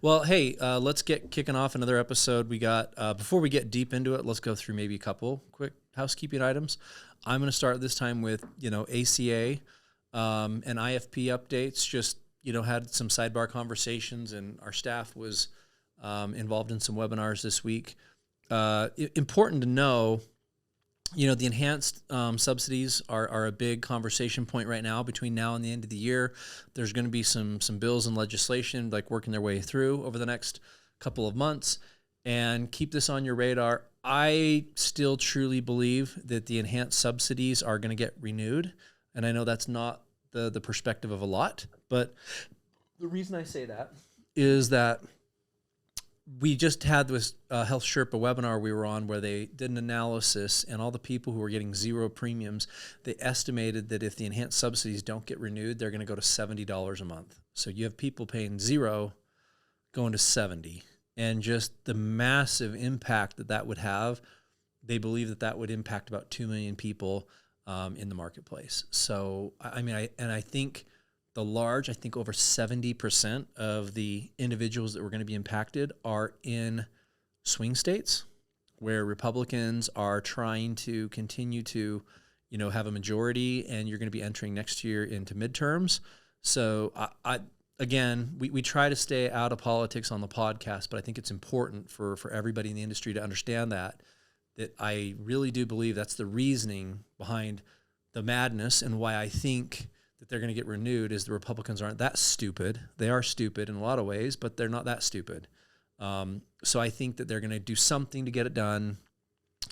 Well, hey, let's get kicking off another episode. We got, before we get deep into it, let's go through maybe a couple quick housekeeping items. I'm going to start this time with, ACA and IFP updates. Just, had some sidebar conversations, and our staff was involved in some webinars this week. Important to know, the enhanced subsidies are a big conversation point right now. Between now and the end of the year, there's going to be some bills and legislation like working their way through over the next couple of months. And keep this on your radar. I still truly believe that the enhanced subsidies are going to get renewed. And I know that's not the perspective of a lot, but the reason I say that is that we just had this Health Sherpa webinar we were on where they did an analysis, and all the people who were getting zero premiums, they estimated that if the enhanced subsidies don't get renewed, they're going to go to $70 a month. So you have people paying zero going to 70, and just the massive impact that would have. They believe that would impact about 2 million people in the marketplace. So, I think I think over 70% of the individuals that were going to be impacted are in swing states where Republicans are trying to continue to, have a majority, and you're going to be entering next year into midterms. So we try to stay out of politics on the podcast, but I think it's important for everybody in the industry to understand that I really do believe that's the reasoning behind the madness, and why I think that they're going to get renewed is the Republicans aren't that stupid. They are stupid in a lot of ways, but they're not that stupid. So I think that they're going to do something to get it done,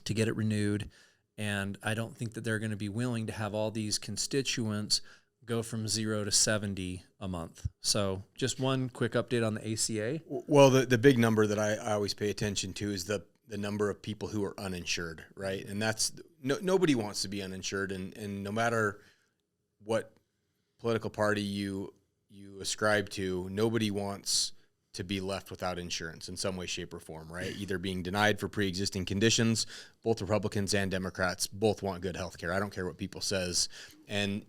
to get it renewed. And I don't think that they're going to be willing to have all these constituents go from 0 to 70 a month. So just one quick update on the ACA. Well, the big number that I always pay attention to is the number of people who are uninsured, right? And that's nobody wants to be uninsured, and no matter what political party you ascribe to, nobody wants to be left without insurance in some way, shape, or form, right? Either being denied for pre-existing conditions. Both Republicans and Democrats both want good health care. I don't care what people says. And,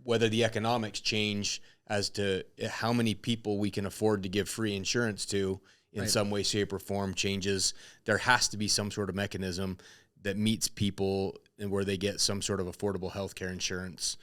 whether the economics change as to how many people we can afford to give free insurance to in some way, shape, or form changes, there has to be some sort of mechanism that meets people and where they get some sort of affordable health care insurance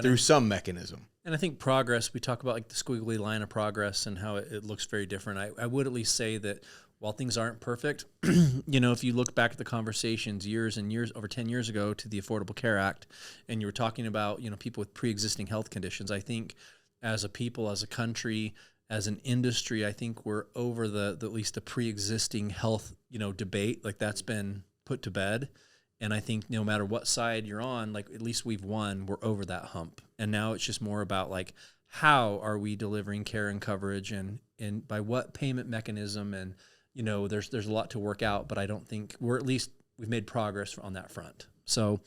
through some memechanism. And I think progress, we talk about like the squiggly line of progress and how it looks very different. I would at least say that while things aren't perfect, if you look back at the conversations years and years, over 10 years ago to the Affordable Care Act, and you were talking about, people with pre-existing health conditions, I think as a people, as a country, as an industry, I think we're over at least the pre-existing health, debate. Like that's been put to bed. And I think no matter what side you're on, like at least we've won, we're over that hump. And now it's just more about like, how are we delivering care and coverage, and by what payment mechanism? And, there's a lot to work out, but I don't think we've made progress on that front. So,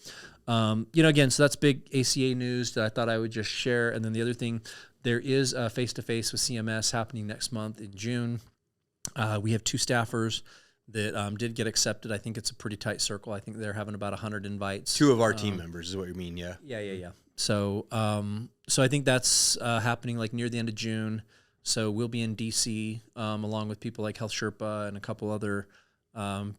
again, so that's big ACA news that I thought I would just share. And then the other thing, there is a face-to-face with CMS happening next month in June. We have 2 staffers that did get accepted. I think it's a pretty tight circle. I think they're having about 100 invites. 2 of our team members is what you mean, yeah. Yeah. So I think that's happening like near the end of June. So we'll be in DC along with people like Health Sherpa and a couple other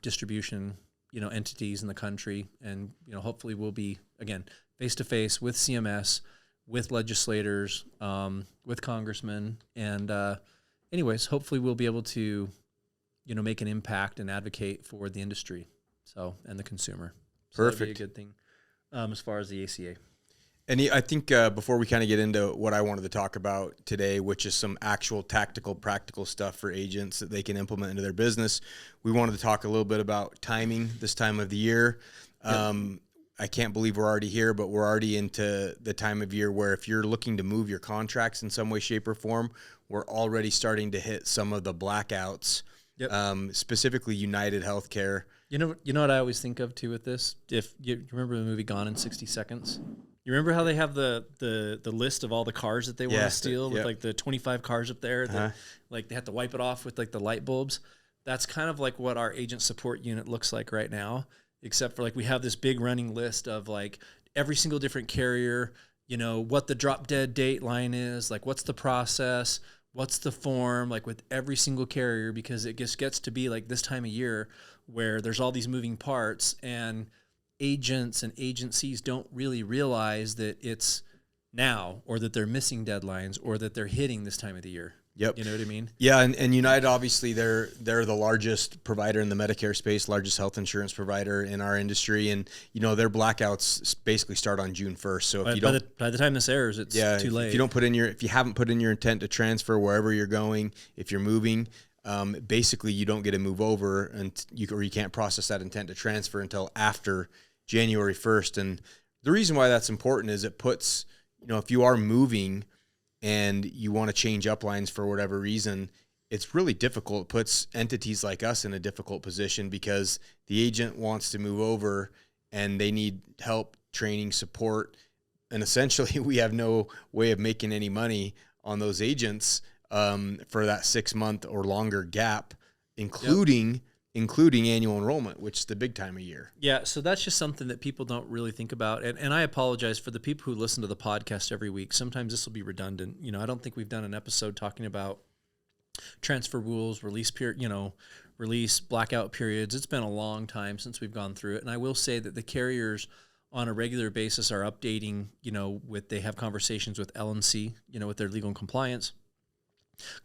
distribution entities in the country, and hopefully we'll be again face to face with CMS, with legislators, with congressmen, and anyways, hopefully we'll be able to make an impact and advocate for the industry, and the consumer. So Perfect. That'd be a good thing as far as the ACA. And I think before we kind of get into what I wanted to talk about today, which is some actual tactical, practical stuff for agents that they can implement into their business, we wanted to talk a little bit about timing this time of the year. Yep. I can't believe we're already here, but we're already into the time of year where if you're looking to move your contracts in some way, shape, or form, we're already starting to hit some of the blackouts. Yep. Specifically United Healthcare. You know what I always think of too with this? If you remember the movie Gone in 60 Seconds? You remember how they have the list of all the cars that they want to steal with like the 25 cars up there that like they have to wipe it off with like the light bulbs? That's kind of like what our agent support unit looks like right now, except for like we have this big running list of like every single different carrier, what the drop dead date line is, like what's the process, What's the form, like with every single carrier, because it just gets to be like this time of year where there's all these moving parts and agents and agencies don't really realize that it's now, or that they're missing deadlines, or that they're hitting this time of the year. Yep. You know what I mean? Yeah, and United, obviously, they're the largest provider in the Medicare space, largest health insurance provider in our industry, and their blackouts basically start on June 1st. So if by the time this airs, it's too late. If you haven't put in your intent to transfer wherever you're going, if you're moving, basically you don't get to move over, or you can't process that intent to transfer until after January 1st. And the reason why that's important is it puts, if you are moving and you want to change uplines for whatever reason, it's really difficult. It puts entities like us in a difficult position because the agent wants to move over and they need help, training, support. And essentially we have no way of making any money on those agents for that 6 month or longer gap, including annual enrollment, which is the big time of year. Yeah, so that's just something that people don't really think about. And I apologize for the people who listen to the podcast every week. Sometimes this will be redundant. I don't think we've done an episode talking about transfer rules, release blackout periods. It's been a long time since we've gone through it. And I will say that the carriers on a regular basis are updating, they have conversations with L&C, with their legal and compliance,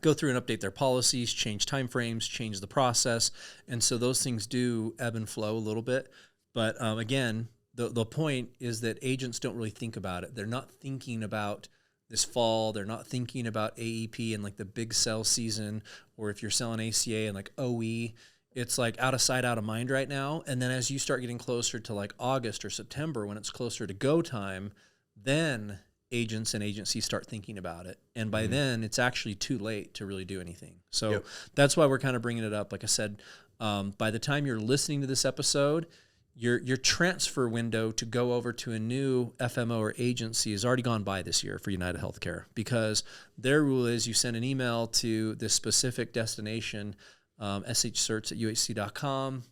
go through and update their policies, change timeframes, change the process. And so those things do ebb and flow a little bit. But again, the point is that agents don't really think about it. They're not thinking about this fall. They're not thinking about AEP and like the big sell season, or if you're selling ACA and like OE, it's like out of sight, out of mind right now. And then as you start getting closer to like August or September, when it's closer to go time, then agents and agencies start thinking about it. And by then it's actually too late to really do anything. So that's why we're kind of bringing it up. Like I said, by the time you're listening to this episode, your transfer window to go over to a new FMO or agency has already gone by this year for United Healthcare, because their rule is you send an email to this specific destination, shcerts@uhc.com,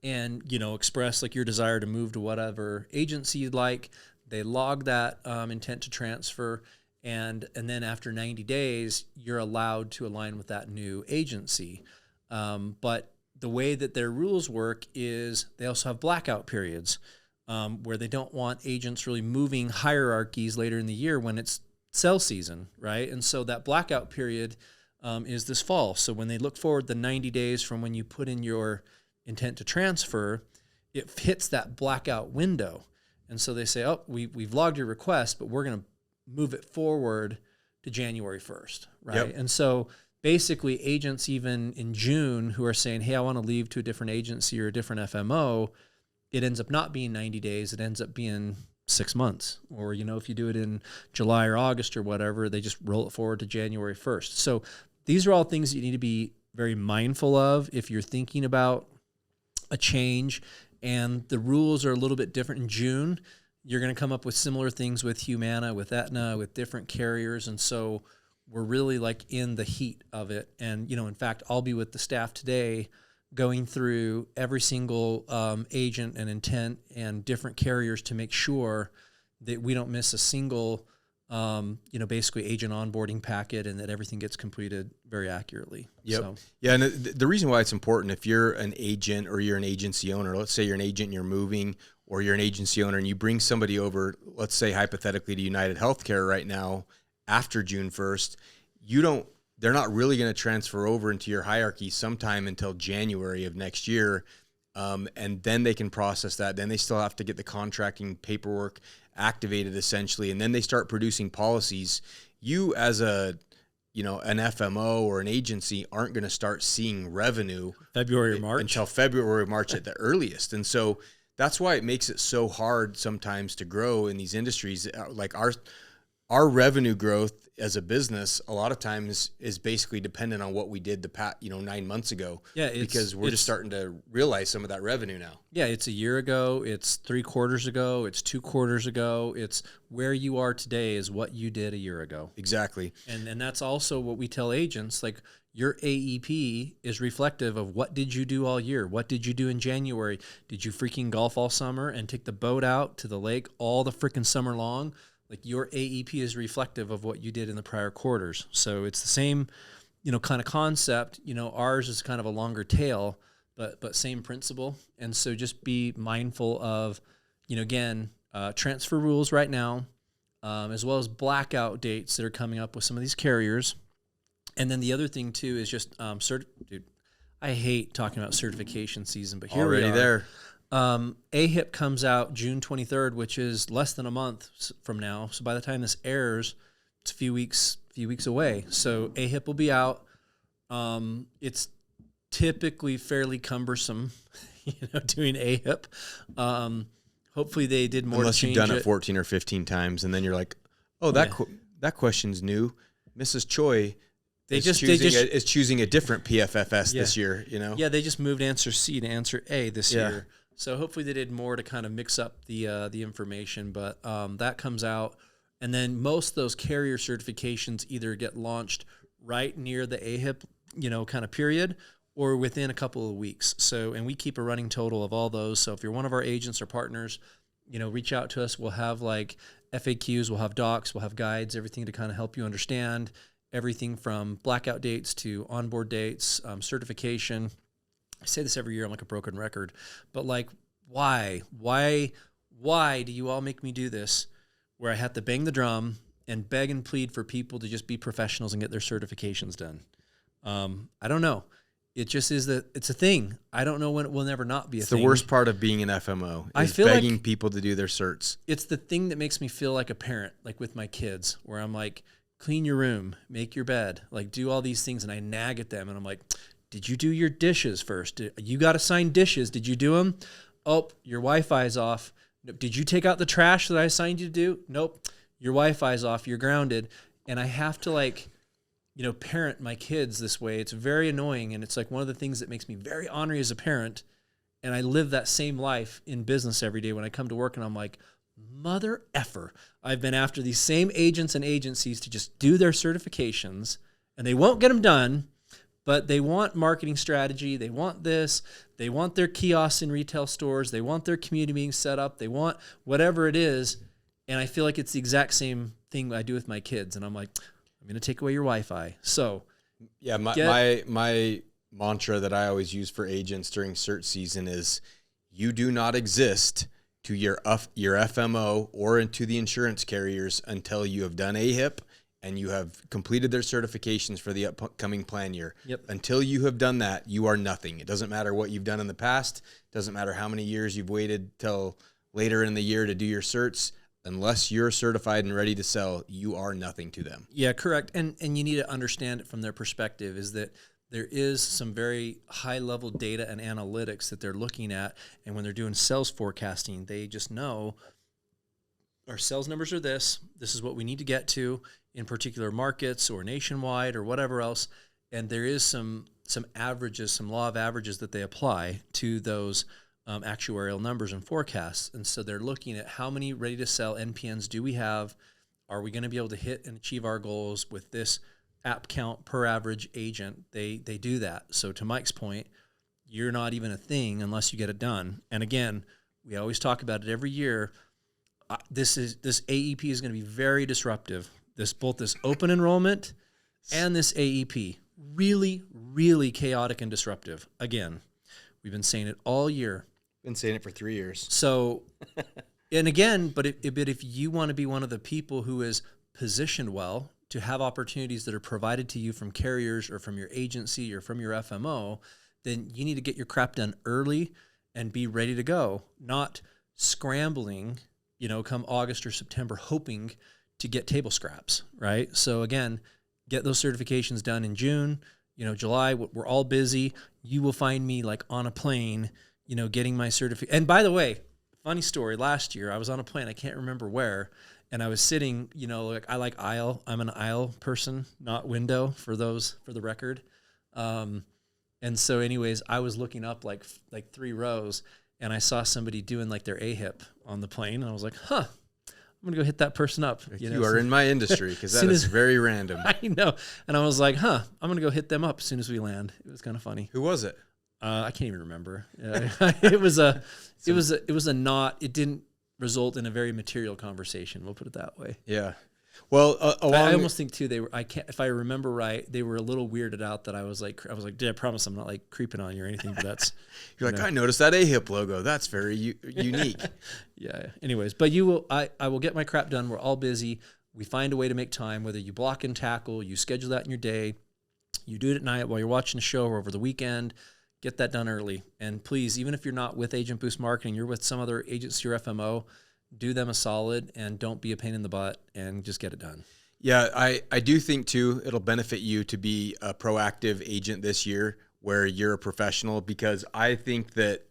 and express like your desire to move to whatever agency you'd like. They log that intent to transfer, and then after 90 days, you're allowed to align with that new agency. But the way that their rules work is they also have blackout periods where they don't want agents really moving hierarchies later in the year when it's sell season, right? And so that blackout period is this fall. So when they look forward the 90 days from when you put in your intent to transfer, it hits that blackout window. And so they say, we've logged your request, but we're going to move it forward to January 1st, right? Yep. And so basically agents even in June who are saying, hey, I want to leave to a different agency or a different FMO, it ends up not being 90 days. It ends up being 6 months. Or, if you do it in July or August or whatever, they just roll it forward to January 1st. So these are all things that you need to be very mindful of if you're thinking about a change. And the rules are a little bit different in June. You're going to come up with similar things with Humana, with Aetna, with different carriers. And so we're really like in the heat of it. And, in fact, I'll be with the staff today going through every single agent and intent and different carriers to make sure that we don't miss a single, basically agent onboarding packet, and that everything gets completed very accurately. Yep. So. Yeah. And the reason why it's important, if you're an agent or you're an agency owner, let's say you're an agent and you're moving, or you're an agency owner and you bring somebody over, let's say hypothetically to United Healthcare right now after June 1st, they're not really going to transfer over into your hierarchy sometime until January of next year. And then they can process that. Then they still have to get the contracting paperwork activated essentially. And then they start producing policies. You as an FMO or an agency aren't going to start seeing revenue February or March until February or March at the earliest. And so that's why it makes it so hard sometimes to grow in these industries. Like our revenue growth as a business, a lot of times is basically dependent on what we did 9 months ago. Yeah, because we're just starting to realize some of that revenue now. Yeah, it's a year ago, it's 3 quarters ago, it's 2 quarters ago. It's where you are today is what you did a year ago. Exactly. And that's also what we tell agents, like your AEP is reflective of what did you do all year? What did you do in January? Did you freaking golf all summer and take the boat out to the lake all the freaking summer long? like your AEP is reflective of what you did in the prior quarters. So it's the same, kind of concept. Ours is kind of a longer tail, but same principle. And so just be mindful of, again, transfer rules right now, as well as blackout dates that are coming up with some of these carriers. And then the other thing too is just dude, I hate talking about certification season, but here already we are. there. AHIP comes out June 23rd, which is less than a month from now. So by the time this airs, it's a few weeks away. So AHIP will be out. It's typically fairly cumbersome, doing AHIP. Hopefully they did more. Unless to you've change done it 14 or 15 times, and then you're like, oh, that question's new. Mrs. Choi is choosing a different PFFS this year. Yeah, they just moved answer C to answer A this year. So hopefully they did more to kind of mix up the information. But that comes out, and then most of those carrier certifications either get launched right near the AHIP, kind of period, or within a couple of weeks. So, and we keep a running total of all those. So if you're one of our agents or partners, reach out to us. We'll have like FAQs, we'll have docs, we'll have guides, everything to kind of help you understand everything from blackout dates to onboard dates, certification. I say this every year. I'm like a broken record, but like, why do you all make me do this where I have to bang the drum and beg and plead for people to just be professionals and get their certifications done? I don't know. It just is it's a thing. I don't know when it will never not be a thing. It's the worst part of being an FMO. I feel begging like people to do their certs. It's the thing that makes me feel like a parent, like with my kids, where I'm like, clean your room, make your bed, like do all these things. And I nag at them and I'm like, did you do your dishes first? You got assigned dishes. Did you do them? Oh, your Wi-Fi's off. Did you take out the trash that I assigned you to do? Nope. Your Wi-Fi's off. You're grounded. And I have to parent my kids this way. It's very annoying. And it's like one of the things that makes me very ornery as a parent. And I live that same life in business every day when I come to work and I'm like, mother effer. I've been after these same agents and agencies to just do their certifications and they won't get them done, but they want marketing strategy. They want this. They want their kiosks in retail stores. They want their community meetings set up. They want whatever it is. And I feel like it's the exact same thing I do with my kids. And I'm like, I'm going to take away your Wi-Fi. So yeah, my mantra that I always use for agents during cert season is you do not exist to your FMO or into the insurance carriers until you have done AHIP and you have completed their certifications for the upcoming plan year. Yep. Until you have done that, you are nothing. It doesn't matter what you've done in the past. It doesn't matter how many years you've waited till later in the year to do your certs. Unless you're certified and ready to sell, you are nothing to them. Yeah, correct. And you need to understand it from their perspective is that there is some very high-level data and analytics that they're looking at. And when they're doing sales forecasting, they just know our sales numbers are this. This is what we need to get to in particular markets or nationwide or whatever else. And there is some averages, some law of averages that they apply to those actuarial numbers and forecasts. And so they're looking at how many ready-to-sell NPNs do we have? Are we going to be able to hit and achieve our goals with this app count per average agent? They do that. So to Mike's point, you're not even a thing unless you get it done. And again, we always talk about it every year. This AEP is going to be very disruptive. Both this open enrollment and this AEP, really, really chaotic and disruptive. Again, we've been saying it all year. Been saying it for 3 years. So, and again, but if you want to be one of the people who is positioned well to have opportunities that are provided to you from carriers or from your agency or from your FMO, then you need to get your crap done early and be ready to go, not scrambling, come August or September, hoping to get table scraps, right? So again, get those certifications done in June, July, we're all busy. You will find me like on a plane, getting my certificate. And by the way, funny story, last year I was on a plane, I can't remember where, and I was sitting, I like aisle. I'm an aisle person, not window for the record. And so anyways, I was looking up like 3 rows and I saw somebody doing like their AHIP on the plane. And I was like, I'm going to go hit that person up. You are in my industry because that is very random. I know. And I was like, I'm going to go hit them up as soon as we land. It was kind of funny. Who was it? I can't even remember. It was a not, it didn't result in a very material conversation. We'll put it that way. Yeah. Well, I almost think too, I can't, if I remember right, they were a little weirded out that I was like, dude, I promise I'm not like creeping on you or anything, but that's, you're like, I noticed that AHIP logo. That's very unique. Yeah. Anyways, but I will get my crap done. We're all busy. We find a way to make time, whether you block and tackle, you schedule that in your day, you do it at night while you're watching a show or over the weekend, get that done early. And please, even if you're not with Agent Boost Marketing, you're with some other agency or FMO, do them a solid and don't be a pain in the butt and just get it done. Yeah, I do think too, it'll benefit you to be a proactive agent this year where you're a professional, because I think that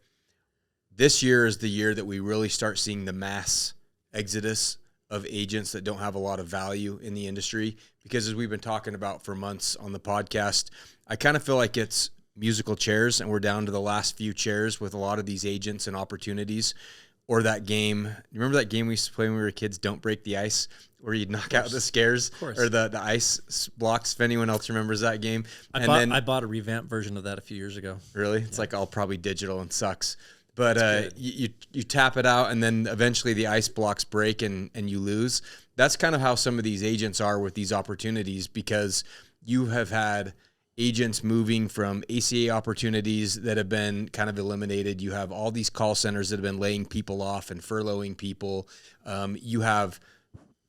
this year is the year that we really start seeing the mass exodus of agents that don't have a lot of value in the industry. Because as we've been talking about for months on the podcast, I kind of feel like it's musical chairs and we're down to the last few chairs with a lot of these agents and opportunities. Or that game, you remember that game we used to play when we were kids, Don't Break the Ice, where you'd knock out the scares or the ice blocks, if anyone else remembers that game. I bought a revamped version of that a few years ago. Really? It's like all probably digital and sucks. But you tap it out and then eventually the ice blocks break and you lose. That's kind of how some of these agents are with these opportunities, because you have had agents moving from ACA opportunities that have been kind of eliminated. You have all these call centers that have been laying people off and furloughing people. You have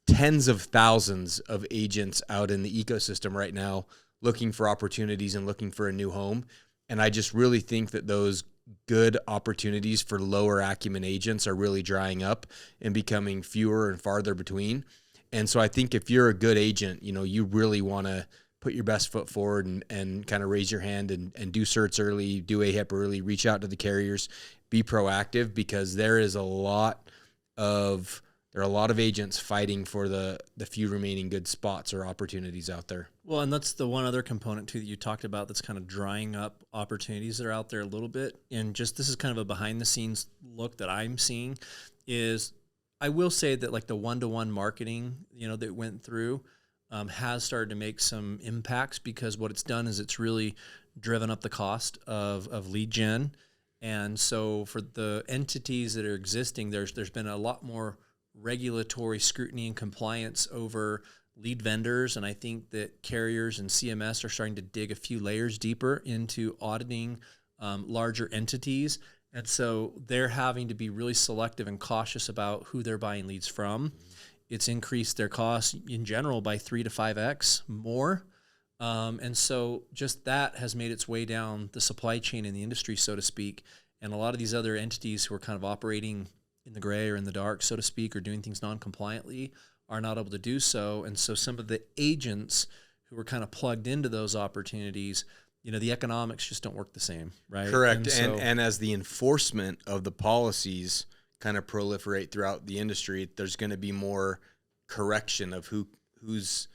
tens of thousands of agents out in the ecosystem right now looking for opportunities and looking for a new home. And I just really think that those good opportunities for lower acumen agents are really drying up and becoming fewer and farther between. And so I think if you're a good agent, you really want to put your best foot forward and kind of raise your hand and do certs early, do AHIP early, reach out to the carriers, be proactive, because there are a lot of agents fighting for the few remaining good spots or opportunities out there. Well, and that's the one other component too that you talked about that's kind of drying up opportunities that are out there a little bit. And just this is kind of a behind the scenes look that I'm seeing is, I will say that like the one-to-one marketing, that went through has started to make some impacts, because what it's done is it's really driven up the cost of lead gen. And so for the entities that are existing, there's been a lot more regulatory scrutiny and compliance over lead vendors. And I think that carriers and CMS are starting to dig a few layers deeper into auditing larger entities. And so they're having to be really selective and cautious about who they're buying leads from. It's increased their costs in general by 3 to 5x more. And so just that has made its way down the supply chain in the industry, so to speak. And a lot of these other entities who are kind of operating in the gray or in the dark, so to speak, or doing things non-compliantly are not able to do so. And so some of the agents who are kind of plugged into those opportunities, the economics just don't work the same, right? Correct. And as the enforcement of the policies kind of proliferate throughout the industry, there's going to be more correction of who's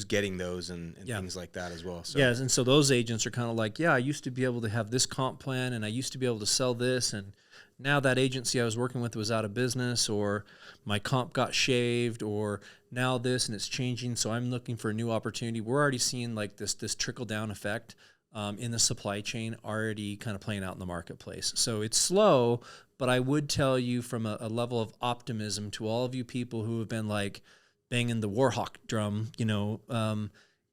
getting those and things like that as well. So. Yes, and so those agents are kind of like, I used to be able to have this comp plan and I used to be able to sell this, and now that agency I was working with was out of business, or my comp got shaved, or now this, and it's changing, so I'm looking for a new opportunity. We're already seeing like this trickle-down effect in the supply chain already kind of playing out in the marketplace. So it's slow, but I would tell you from a level of optimism to all of you people who have been like banging the Warhawk drum,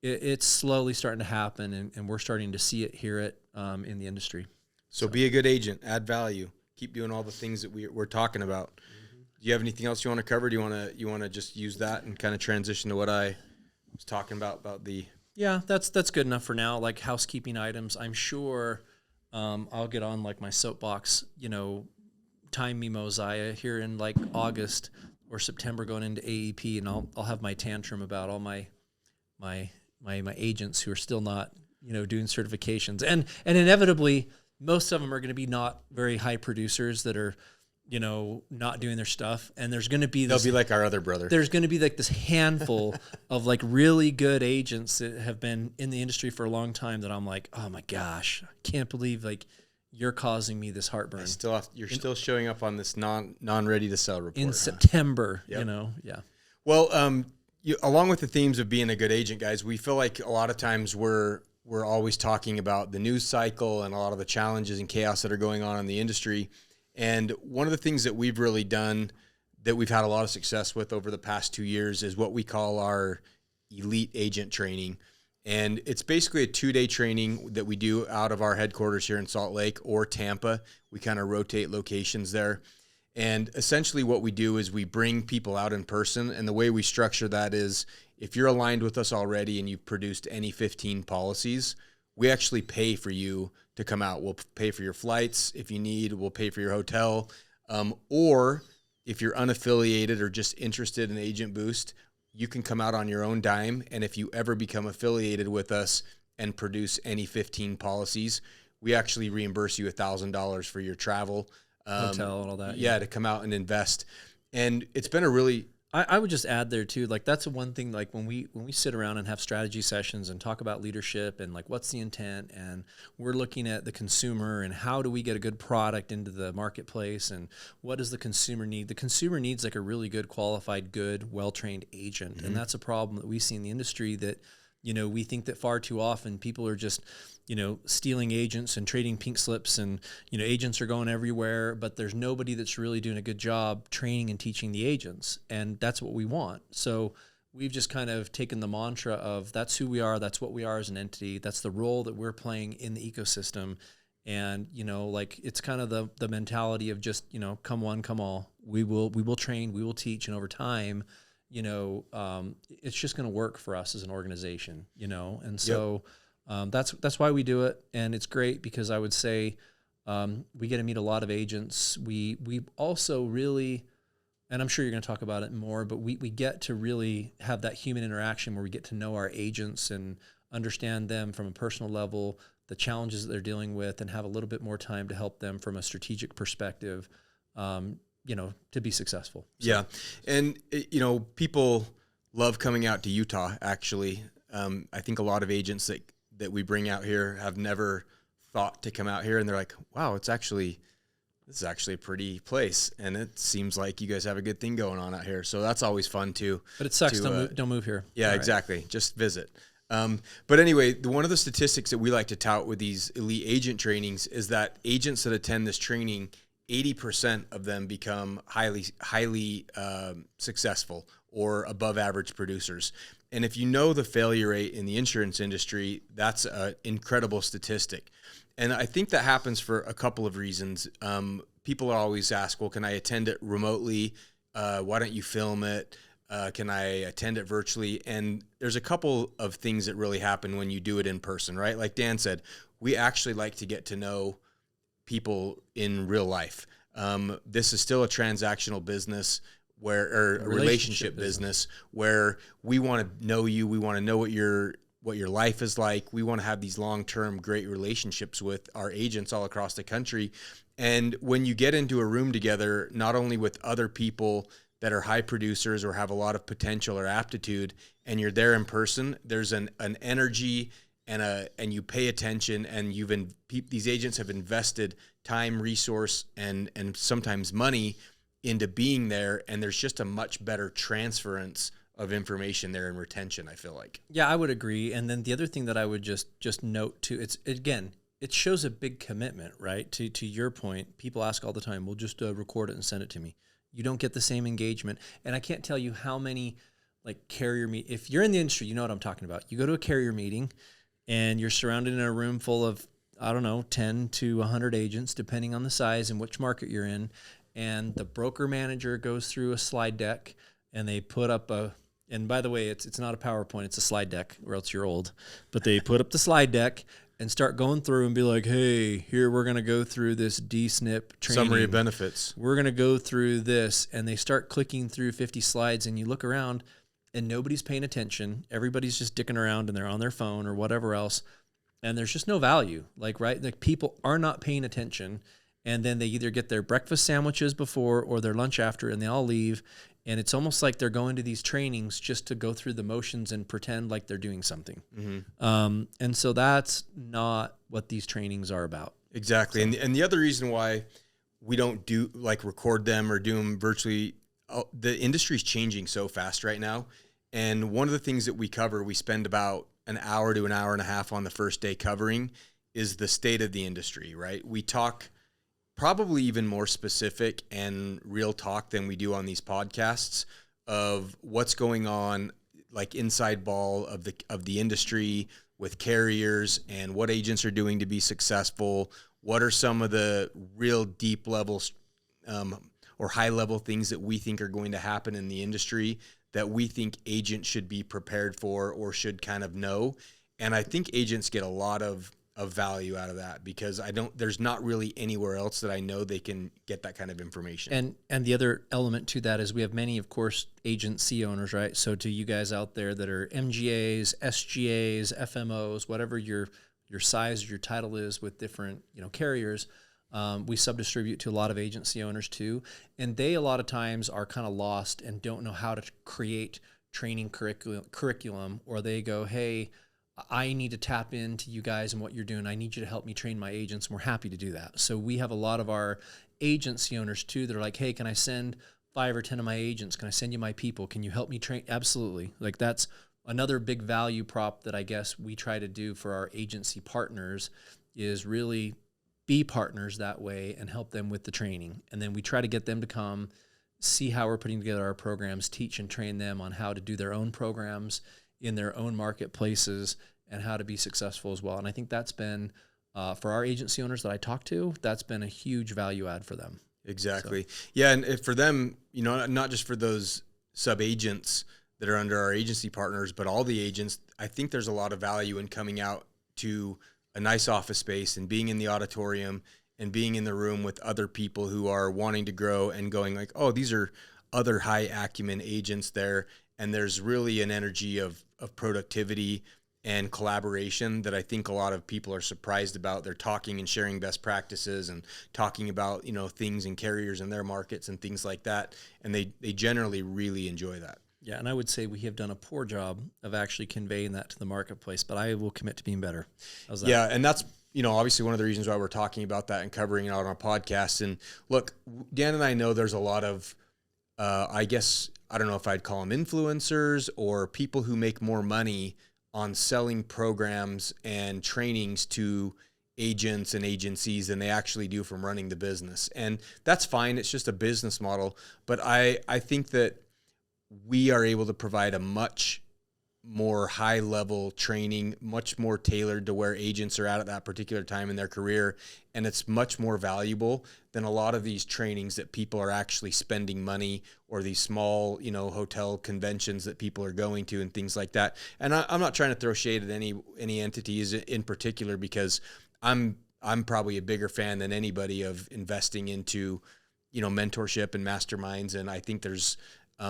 it's slowly starting to happen, and we're starting to see it, hear it in the industry. So be a good agent, add value, keep doing all the things that we're talking about. Mm-hmm. Do you have anything else you want to cover? Do you want to just use that and kind of transition to what I was talking about the... Yeah, that's good enough for now. Like housekeeping items, I'm sure I'll get on like my soapbox, time me Mosiah here in like August or September going into AEP, and I'll have my tantrum about all my agents who are still not doing certifications, and inevitably most of them are going to be not very high producers that are not doing their stuff. And there's going to be they'll be like our other brother. There's going to be like this handful of like really good agents that have been in the industry for a long time that I'm like, oh my gosh, I can't believe like you're causing me this heartburn. You're still showing up on this non ready to sell report in September. Yep. Yeah. Well, along with the themes of being a good agent, guys, we feel like a lot of times we're always talking about the news cycle and a lot of the challenges and chaos that are going on in the industry. And one of the things that we've really done that we've had a lot of success with over the past 2 years is what we call our elite agent training. And it's basically a 2-day training that we do out of our headquarters here in Salt Lake or Tampa. We kind of rotate locations there. And essentially what we do is we bring people out in person. And the way we structure that is if you're aligned with us already and you've produced any 15 policies, we actually pay for you to come out. We'll pay for your flights if you need. We'll pay for your hotel. Or if you're unaffiliated or just interested in Agent Boost, you can come out on your own dime. And if you ever become affiliated with us and produce any 15 policies, we actually reimburse you $1,000 for your travel. Hotel and all that. Yeah, to come out and invest. And it's been a really... I would just add there too, like that's one thing, like when we sit around and have strategy sessions and talk about leadership and like what's the intent, and we're looking at the consumer and how do we get a good product into the marketplace and what does the consumer need? The consumer needs like a really good, qualified, good, well-trained agent. And that's a problem that we see in the industry that, you know, we think that far too often people are just, you know, stealing agents and trading pink slips and, you know, agents are going everywhere, but there's nobody that's really doing a good job training and teaching the agents. And that's what we want. So we've just kind of taken the mantra of that's who we are. That's what we are as an entity. That's the role that we're playing in the ecosystem. And, you know, like it's kind of the mentality of just, you know, come one, come all. We will train, we will teach. And over time, you know, it's just going to work for us as an organization, you know? And so, that's why we do it, and it's great because I would say we get to meet a lot of agents. We also really, and I'm sure you're going to talk about it more, but we get to really have that human interaction where we get to know our agents and understand them from a personal level, the challenges that they're dealing with, and have a little bit more time to help them from a strategic perspective, you know, to be successful. So. Yeah, and you know, people love coming out to Utah. Actually, I think a lot of agents that we bring out here have never thought to come out here, and they're like, wow, this is actually a pretty place, and it seems like you guys have a good thing going on out here. So that's always fun too. But it sucks. Don't move here. Yeah, all exactly. Right. Just visit. But anyway, one of the statistics that we like to tout with these elite agent trainings is that agents that attend this training, 80% of them become highly successful or above average producers. And if you know the failure rate in the insurance industry, that's an incredible statistic. And I think that happens for a couple of reasons. People always ask, well, can I attend it remotely? Why don't you film it? Can I attend it virtually? And there's a couple of things that really happen when you do it in person, right? Like Dan said, we actually like to get to know people in real life. This is still a transactional business or a relationship business where we want to know you. We want to know what your life is like. We want to have these long-term great relationships with our agents all across the country. And when you get into a room together, not only with other people that are high producers or have a lot of potential or aptitude, and you're there in person, there's an energy and you pay attention, and these agents have invested time, resource, and sometimes money into being there, and there's just a much better transference of information there and retention, I feel like. Yeah, I would agree. And then the other thing that I would just note too, it shows a big commitment, right? To your point, people ask all the time, well, just record it and send it to me. You don't get the same engagement. And I can't tell you how many like carrier if you're in the industry, you know what I'm talking about. You go to a carrier meeting and you're surrounded in a room full of, I don't know, 10 to 100 agents, depending on the size and which market you're in. And the broker manager goes through a slide deck and they put up and by the way, it's not a PowerPoint, it's a slide deck, or else you're old. But they put up the slide deck and start going through and be like, hey, here we're going to go through this DSNP training. Summary of benefits. We're going to go through this. And they start clicking through 50 slides, and you look around and nobody's paying attention. Everybody's just dicking around and they're on their phone or whatever else. And there's just no value. Like, right? Like people are not paying attention. And then they either get their breakfast sandwiches before or their lunch after, and they all leave. And it's almost like they're going to these trainings just to go through the motions and pretend like they're doing something. Mm-hmm. And so that's not what these trainings are about. Exactly. So. And the other reason why we don't do like record them or do them virtually, the industry's changing so fast right now. And one of the things that we cover, we spend about an hour to an hour and a half on the first day covering, is the state of the industry, right? We talk probably even more specific and real talk than we do on these podcasts of what's going on, like inside ball of the industry with carriers and what agents are doing to be successful. What are some of the real deep levels or high level things that we think are going to happen in the industry that we think agents should be prepared for or should kind of know. And I think agents get a lot of value out of that because there's not really anywhere else that I know they can get that kind of information. And the other element to that is we have many, of course, agency owners, right? So to you guys out there that are MGAs, SGAs, FMOs, whatever your size, your title is with different, carriers, we sub-distribute to a lot of agency owners too. And they a lot of times are kind of lost and don't know how to create training curriculum, or they go, hey, I need to tap into you guys and what you're doing. I need you to help me train my agents. And we're happy to do that. So we have a lot of our agency owners too that are like, hey, can I send 5 or 10 of my agents? Can I send you my people? Can you help me train? Absolutely. Like that's another big value prop that I guess we try to do for our agency partners is really be partners that way and help them with the training. And then we try to get them to come see how we're putting together our programs, teach and train them on how to do their own programs in their own marketplaces and how to be successful as well. And I think that's been, for our agency owners that I talk to, that's been a huge value add for them. Exactly. So. Yeah. And for them, not just for those sub-agents that are under our agency partners, but all the agents, I think there's a lot of value in coming out to a nice office space and being in the auditorium and being in the room with other people who are wanting to grow and going like, oh, these are other high acumen agents there. And there's really an energy of productivity and collaboration that I think a lot of people are surprised about. They're talking and sharing best practices and talking about, things and carriers in their markets and things like that. And they generally really enjoy that. Yeah, and I would say we have done a poor job of actually conveying that to the marketplace, but I will commit to being better. How's that? Yeah, and that's, obviously one of the reasons why we're talking about that and covering it out on our podcast. And look, Dan and I know there's a lot of, I guess, I don't know if I'd call them influencers or people who make more money on selling programs and trainings to agents and agencies than they actually do from running the business. And that's fine. It's just a business model. But I think that we are able to provide a much more high level training, much more tailored to where agents are at that particular time in their career. And it's much more valuable than a lot of these trainings that people are actually spending money or these small, hotel conventions that people are going to and things like that. And I'm not trying to throw shade at any entities in particular, because I'm probably a bigger fan than anybody of investing into, mentorship and masterminds. And I think there's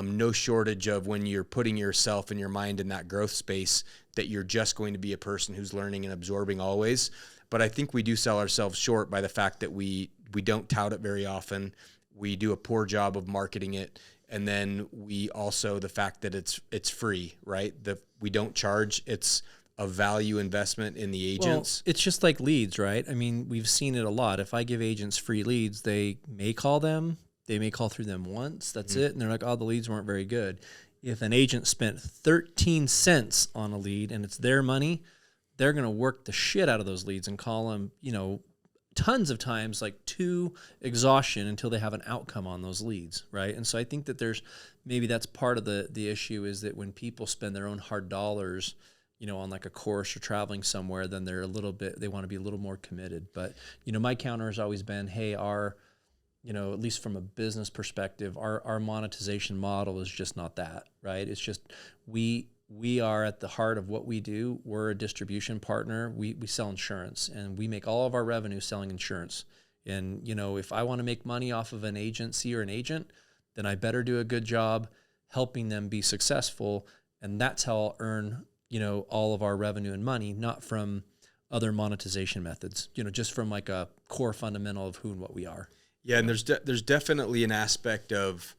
no shortage of when you're putting yourself and your mind in that growth space that you're just going to be a person who's learning and absorbing always. But I think we do sell ourselves short by the fact that we don't tout it very often. We do a poor job of marketing it. And then we also, the fact that it's free, right? We don't charge. It's a value investment in the agents. Well, it's just like leads, right? I mean, we've seen it a lot. If I give agents free leads, they may call them. They may call through them once. That's it. And they're like, oh, the leads weren't very good. If an agent spent 13 cents on a lead and it's their money, they're going to work the shit out of those leads and call them, tons of times, like to exhaustion until they have an outcome on those leads, right? And so I think that maybe that's part of the issue is that when people spend their own hard dollars, on like a course or traveling somewhere, then they want to be a little more committed. But, my counter has always been, hey, at least from a business perspective, our monetization model is just not that, right? It's just we are at the heart of what we do. We're a distribution partner. We sell insurance, and we make all of our revenue selling insurance. And, if I want to make money off of an agency or an agent, then I better do a good job helping them be successful. And that's how I'll earn, all of our revenue and money, not from other monetization methods, just from like a core fundamental of who and what we are. Yeah, and there's definitely an aspect of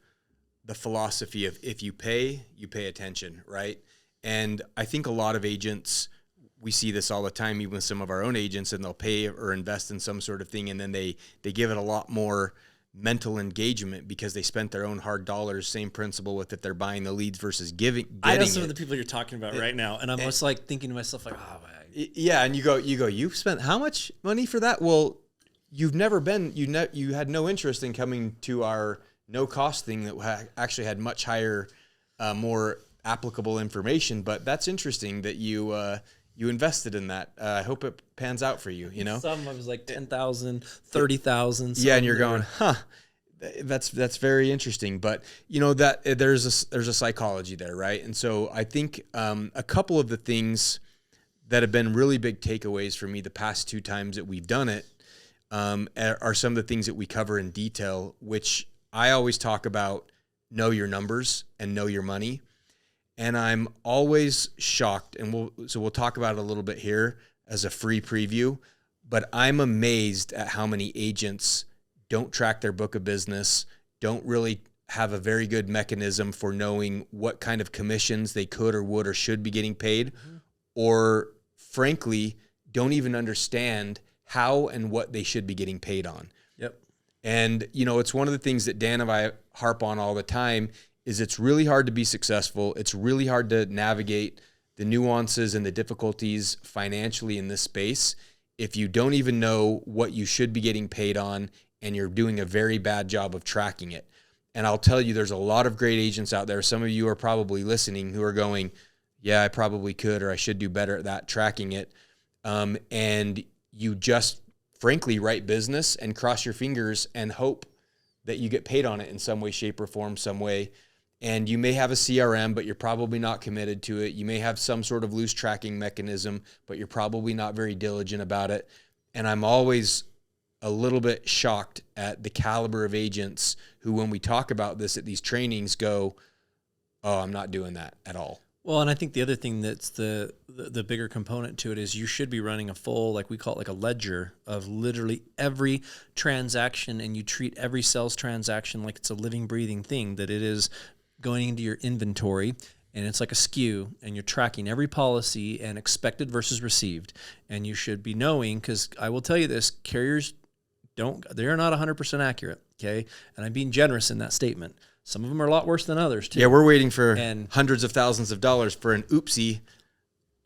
the philosophy of if you pay attention, right? And I think a lot of agents, we see this all the time, even with some of our own agents, and they'll pay or invest in some sort of thing, and then they give it a lot more mental engagement because they spent their own hard dollars. Same principle with if they're buying the leads versus getting I know some of the people you're talking about right now, and I'm just like thinking to myself, like, oh, man. Yeah, and you go, you've spent how much money for that? Well, you've never been, you had no interest in coming to our no cost thing that actually had much higher, more applicable information. But that's interesting that you invested in that. I hope it pans out for you, Some was like 10,000, 30,000. Yeah. And you're going, that's very interesting. But that there's a psychology there. Right. And so I think, a couple of the things that have been really big takeaways for me the past 2 times that we've done it, are some of the things that we cover in detail, which I always talk about: know your numbers and know your money. And I'm always shocked, and we'll talk about it a little bit here as a free preview, but I'm amazed at how many agents don't track their book of business, don't really have a very good mechanism for knowing what kind of commissions they could or would or should be getting paid, or frankly, don't even understand how and what they should be getting paid on. Yep. And, it's one of the things that Dan and I harp on all the time is it's really hard to be successful. It's really hard to navigate the nuances and the difficulties financially in this space if you don't even know what you should be getting paid on and you're doing a very bad job of tracking it. And I'll tell you, there's a lot of great agents out there. Some of you are probably listening who are going, yeah, I probably could, or I should do better at that, tracking it. And you just frankly write business and cross your fingers and hope that you get paid on it in some way, shape, or form, some way. And you may have a CRM, but you're probably not committed to it. You may have some sort of loose tracking mechanism, but you're probably not very diligent about it. And I'm always a little bit shocked at the caliber of agents who, when we talk about this at these trainings, go, oh, I'm not doing that at all. Well, and I think the other thing that's the bigger component to it is you should be running a full, like we call it, like a ledger of literally every transaction, and you treat every sales transaction like it's a living, breathing thing, that it is going into your inventory, and it's like a SKU, and you're tracking every policy and expected versus received. And you should be knowing, because I will tell you this, carriers they're not 100% accurate, okay? And I'm being generous in that statement. Some of them are a lot worse than others, too. Yeah, we're waiting for hundreds of thousands of dollars for an oopsie.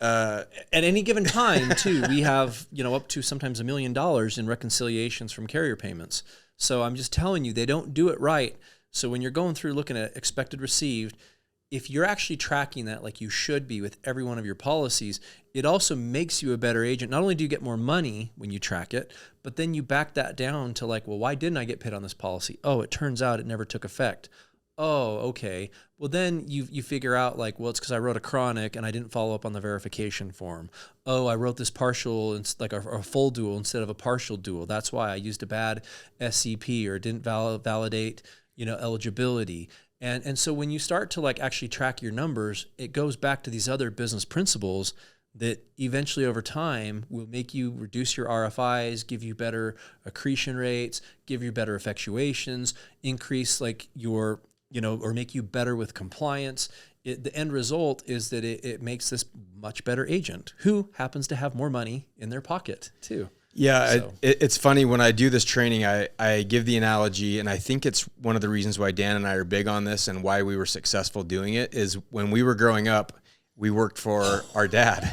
At any given time, too, we have up to sometimes $1 million in reconciliations from carrier payments. So I'm just telling you, they don't do it right. So when you're going through looking at expected received, if you're actually tracking that like you should be with every one of your policies, it also makes you a better agent. Not only do you get more money when you track it, but then you back that down to like, well, why didn't I get paid on this policy? Oh, it turns out it never took effect. Oh, okay. Well, then you figure out like, well, it's because I wrote a chronic and I didn't follow up on the verification form. Oh, I wrote this partial, like a full dual instead of a partial dual. That's why I used a bad SCP or didn't validate, eligibility. And so when you start to like actually track your numbers, it goes back to these other business principles that eventually over time will make you reduce your RFIs, give you better accretion rates, give you better effectuations, increase like your, or make you better with compliance. The end result is that it makes this much better agent who happens to have more money in their pocket too. Yeah, so. It's funny when I do this training, I give the analogy, and I think it's one of the reasons why Dan and I are big on this and why we were successful doing it is when we were growing up, we worked for our dad.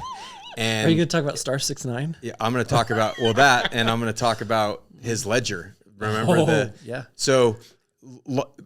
And are you going to talk about Star 69? Yeah, I'm going to talk about, that, and I'm going to talk about his ledger. Remember yeah. So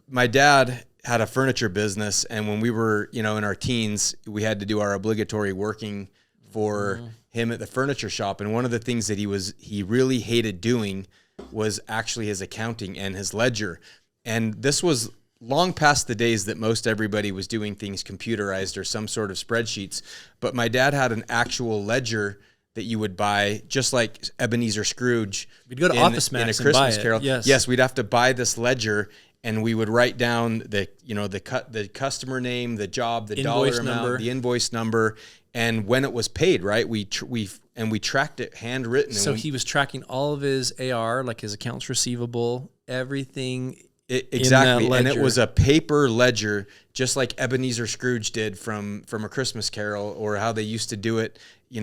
my dad had a furniture business, and when we were, in our teens, we had to do our obligatory working for him at the furniture shop. And one of the things that he really hated doing was actually his accounting and his ledger. And this was long past the days that most everybody was doing things computerized or some sort of spreadsheets. But my dad had an actual ledger that you would buy, just like Ebenezer Scrooge. We'd go to Office Max in a Christmas and buy Carol. it. Yes, we'd have to buy this ledger, and we would write down the customer name, the job, the invoice dollar amount, number, the invoice number, and when it was paid. Right, we tracked it handwritten. So he was tracking all of his AR, like his accounts receivable, everything. Exactly, and it was a paper ledger, just like Ebenezer Scrooge did from A Christmas Carol, or how they used to do it, in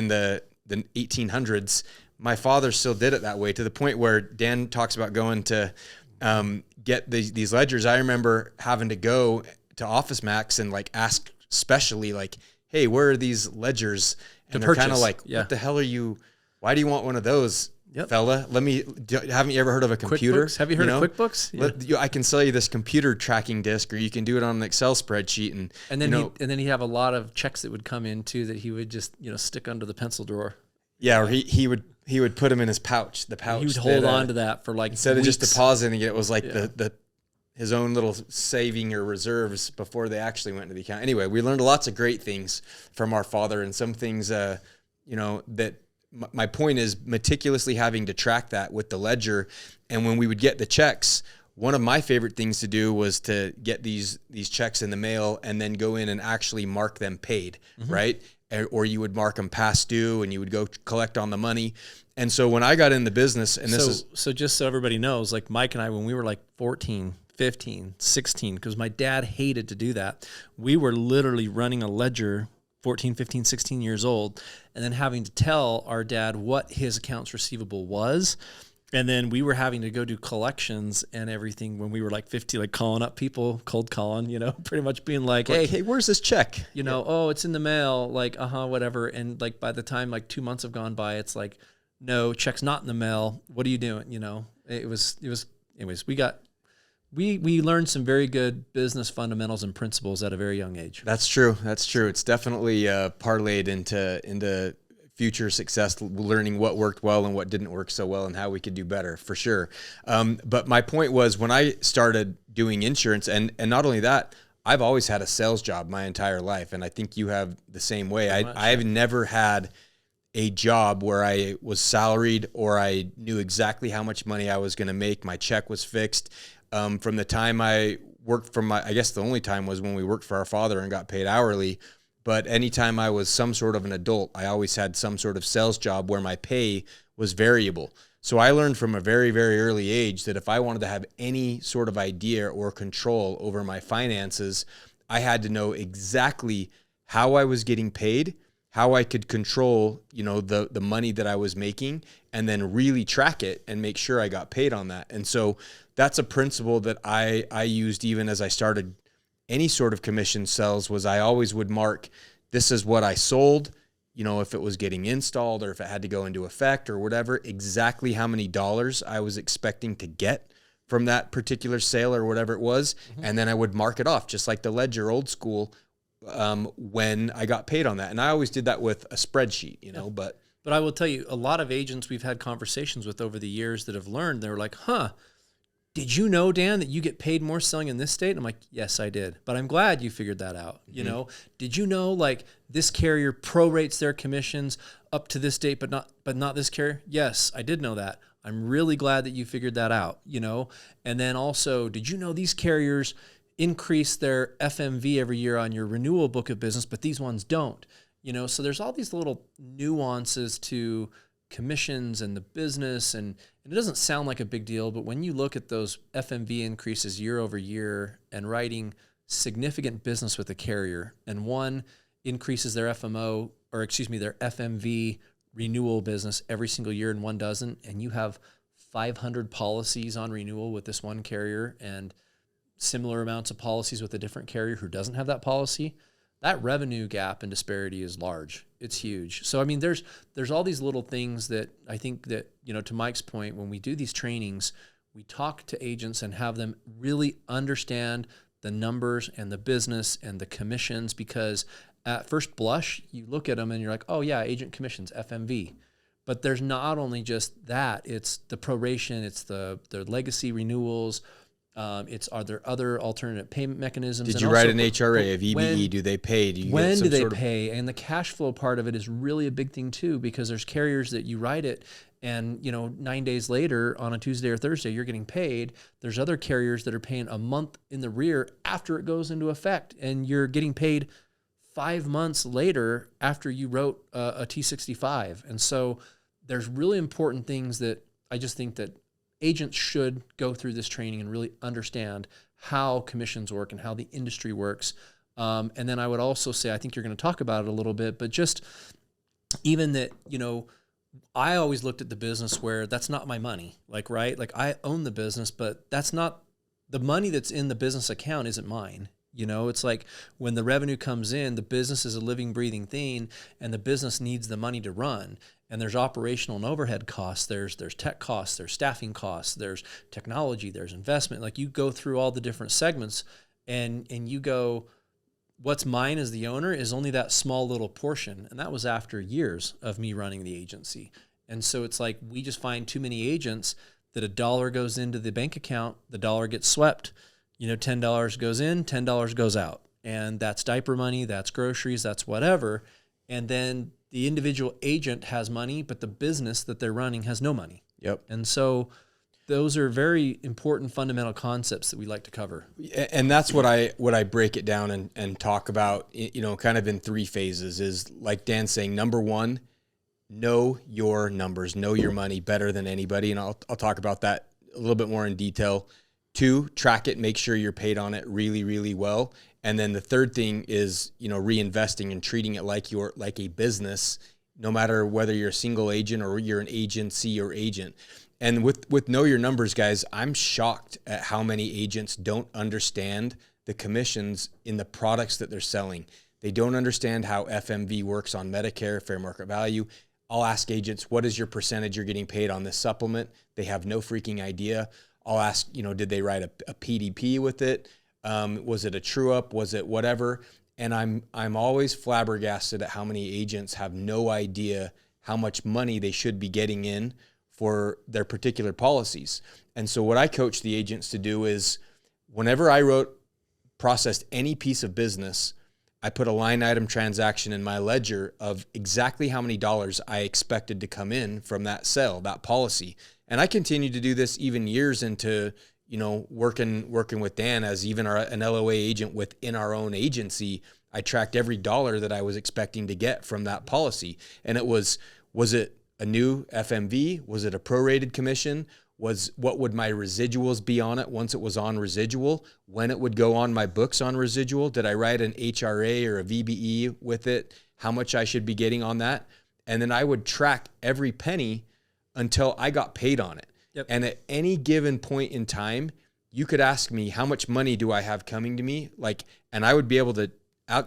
the 1800s. My father still did it that way, to the point where Dan talks about going to get these ledgers. I remember having to go to Office Max and like ask specially, like, hey, where are these ledgers? And they're kind of like, what the hell are you? Why do you want one of those? fella, haven't you ever heard of a computer? QuickBooks? Have you heard of QuickBooks? Yeah. I can sell you this computer tracking disk, or you can do it on an Excel spreadsheet. And then he'd have a lot of checks that would come in too that he would just, stick under the pencil drawer. Yeah. Or he would put them in his pouch, the pouch. He would hold on to that for like instead weeks. of just depositing it, it was like his own little saving or reserves before they actually went to the account. Anyway, we learned lots of great things from our father, and some things, that my point is meticulously having to track that with the ledger. And when we would get the checks, one of my favorite things to do was to get these checks in the mail and then go in and actually mark them paid, right? Or you would mark them past due, and you would go collect on the money. And so when I got in the business, and so just so everybody knows, like Mike and I, when we were like 14, 15, 16, because my dad hated to do that, we were literally running a ledger 14, 15, 16 years old, and then having to tell our dad what his accounts receivable was. And then we were having to go do collections and everything when we were like 50, like calling up people, cold calling, pretty much being like, hey, where's this check? Oh, it's in the mail, like, whatever. And like by the time like 2 months have gone by, it's like, no, check's not in the mail. What are you doing? It was, anyways, we learned some very good business fundamentals and principles at a very young age. That's true. It's definitely parlayed into future success, learning what worked well and what didn't work so well and how we could do better, for sure. But my point was, when I started doing insurance, and not only that, I've always had a sales job my entire life. And I think you have the same way. I've never had a job where I was salaried or I knew exactly how much money I was going to make. My check was fixed. From the time I worked I guess the only time was when we worked for our father and got paid hourly. But anytime I was some sort of an adult, I always had some sort of sales job where my pay was variable. So I learned from a very, very early age that if I wanted to have any sort of idea or control over my finances, I had to know exactly how I was getting paid, how I could control, the money that I was making, and then really track it and make sure I got paid on that. And so that's a principle that I used even as I started any sort of commission sales. Was I always would mark, this is what I sold, if it was getting installed or if it had to go into effect or whatever, exactly how many dollars I was expecting to get from that particular sale or whatever it was. And then I would mark it off, just like the ledger, old school, when I got paid on that. And I always did that with a spreadsheet, but I will tell you, a lot of agents we've had conversations with over the years that have learned, they're like, did you know, Dan, that you get paid more selling in this state? I'm like, yes, I did. But I'm glad you figured that out. Did you know, like, this carrier prorates their commissions up to this date, but not this carrier? Yes, I did know that. I'm really glad that you figured that out, And then also, did you know these carriers increase their FMV every year on your renewal book of business, but these ones don't? So there's all these little nuances to commissions and the business, and it doesn't sound like a big deal, but when you look at those FMV increases year over year and writing significant business with a carrier, and one increases their their FMV renewal business every single year and one doesn't, and you have 500 policies on renewal with this one carrier and similar amounts of policies with a different carrier who doesn't have that policy, that revenue gap and disparity is large. It's huge. So, I mean, there's all these little things that I think that, to Mike's point, when we do these trainings, we talk to agents and have them really understand the numbers and the business and the commissions, because at first blush, you look at them and you're like, oh yeah, agent commissions, FMV. But there's not only just that, it's the proration, it's the legacy renewals, are there other alternate payment mechanisms? Did you write an HRA, a VBE? Do they pay? When do they pay? And the cash flow part of it is really a big thing too, because there's carriers that you write it and 9 days later on a Tuesday or Thursday, you're getting paid. There's other carriers that are paying a month in the rear after it goes into effect, and you're getting paid 5 months later after you wrote a T65. And so there's really important things that I just think that agents should go through this training and really understand how commissions work and how the industry works. And then I would also say, I think you're going to talk about it a little bit, but just even that, I always looked at the business where that's not my money, right? Like I own the business, but that's not the money that's in the business account isn't mine. It's like when the revenue comes in, the business is a living, breathing thing, and the business needs the money to run. And there's operational and overhead costs. There's tech costs. There's staffing costs. There's technology. There's investment. Like you go through all the different segments, and you go, what's mine as the owner is only that small little portion. And that was after years of me running the agency. And so it's like we just find too many agents that a dollar goes into the bank account, the dollar gets swept. $10 goes in, $10 goes out. And that's diaper money, that's groceries, that's whatever. And then the individual agent has money, but the business that they're running has no money. Yep. And so those are very important fundamental concepts that we like to cover. And that's what I break it down and talk about, kind of in 3 phases is like Dan's saying, number 1, know your numbers, know your money better than anybody. And I'll talk about that a little bit more in detail. 2, track it, make sure you're paid on it really, really well. And then the third thing is, reinvesting and treating it like a business, no matter whether you're a single agent or you're an agency or agent. And with know your numbers, guys, I'm shocked at how many agents don't understand the commissions in the products that they're selling. They don't understand how FMV works on Medicare, fair market value. I'll ask agents, what is your percentage you're getting paid on this supplement? They have no freaking idea. I'll ask, did they write a PDP with it? Was it a true up? Was it whatever? And I'm always flabbergasted at how many agents have no idea how much money they should be getting in for their particular policies. And so what I coach the agents to do is whenever I processed any piece of business, I put a line item transaction in my ledger of exactly how many dollars I expected to come in from that sale, that policy. And I continue to do this even years into working with Dan as even an LOA agent within our own agency. I tracked every dollar that I was expecting to get from that policy. And was it a new FMV? Was it a prorated commission? What would my residuals be on it once it was on residual? When it would go on my books on residual? Did I write an HRA or a VBE with it? How much I should be getting on that? And then I would track every penny until I got paid on it. Yep. And at any given point in time, you could ask me, how much money do I have coming to me? And I would be able to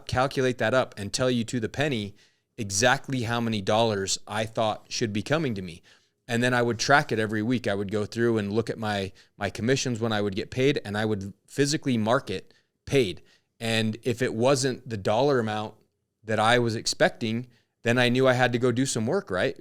calculate that up and tell you to the penny exactly how many dollars I thought should be coming to me. And then I would track it every week. I would go through and look at my commissions when I would get paid, and I would physically mark it paid. And if it wasn't the dollar amount that I was expecting, then I knew I had to go do some work, right?